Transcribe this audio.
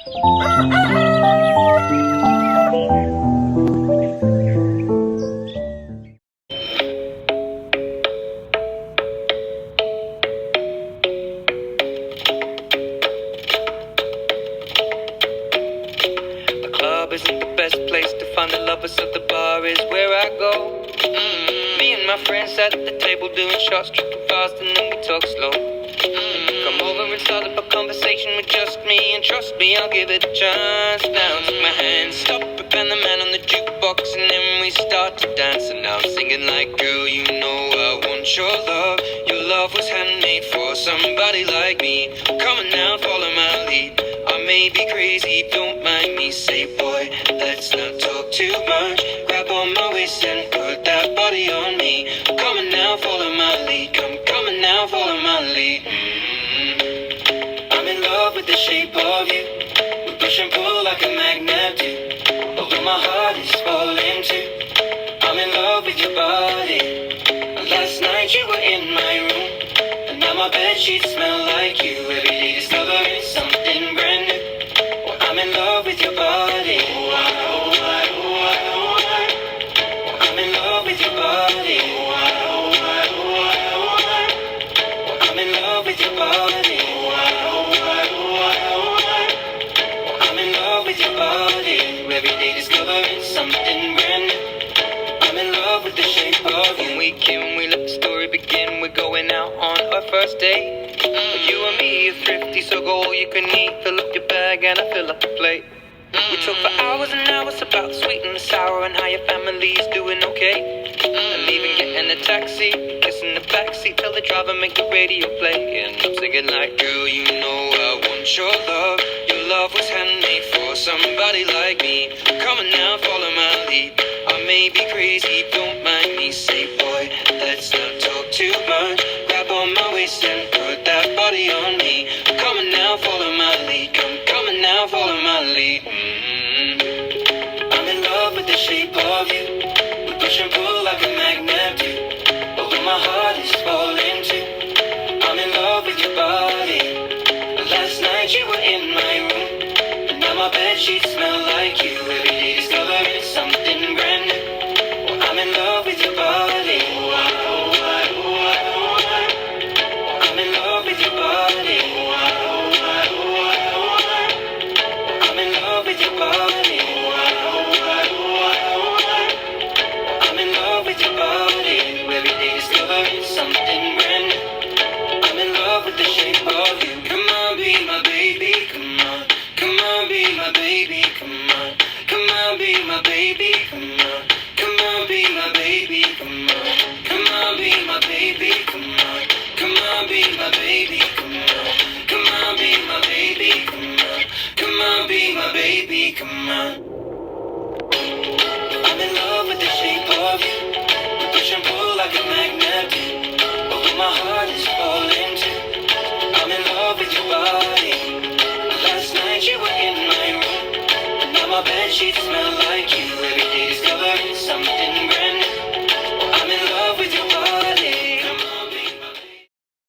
Club isn't the best place to find the lovers, so the bar is where I go. Me and my friends sat at the table doing shots, tripping fast, and then we talk slow. Come over and start up a conversation with just me, and trust me, I'll give it a chance. Now take my hand, stop it, and the man on the jukebox, and then we start to dance. And now I'm singing like, girl, you know I want your love. Your love was handmade for somebody like me. Come on now, follow my lead. I may be crazy, don't mind me. Say, boy, let's not talk too much. Grab on my waist and put that body on me. Come on now, follow my lead. Come on now, follow my lead. I'm in love with the shape of you. We push and pull like a magnet do. Although my heart is falling too. I'm in love with your body. Last night you were in my room, and now my bedsheets smell like you. Every day discovering something brand new. Well, I'm in love with your body. I'm in love with your body. I'm in love with your body. I'm in love with your body. Every day discovering something brand new. I'm in love with the shape of you. When we can, we let the story begin. We're going out on our first date. You and me are thrifty, so go all you can eat. Fill up your bag and I fill up the plate. We talk for hours and hours about the sweet and the sour and how your family's doing okay. And even getting a taxi, kissing the backseat, tell the driver make the radio play. And I'm singing like, girl, you know I want your love. Your love was handmade for somebody like me. Come on now, follow my lead. I may be crazy, don't mind me. Say, boy, let's not talk too much. Grab on my waist and put that body on me. Come on now, follow my lead. Come on now, follow my lead. I'm in love with the shape of you. We push and pull like a magnet do. Although my heart is falling too. I'm in love with your body. Last night you were in my room, and now my bedsheets smell like you. Every day discovering something brand new. Well, I'm in love with your body. I'm in love with your body. I'm in love with your body. I'm in love with your body. Every day discovering something brand new. I'm in love with the shape of you. Come on, be my baby, come on. Come on, be my baby, come on. Come on, be my baby, come on. Come on, be my baby, come on. Come on, be my baby, come on. Come on, be my baby, come on. Come on, be my baby, come on. Come on, be my baby, come on. I'm in love with the shape of you. We push and pull like a magnet do. Although my heart is falling too. I'm in love with your body. Last night you were in my room, and now my bedsheets smell like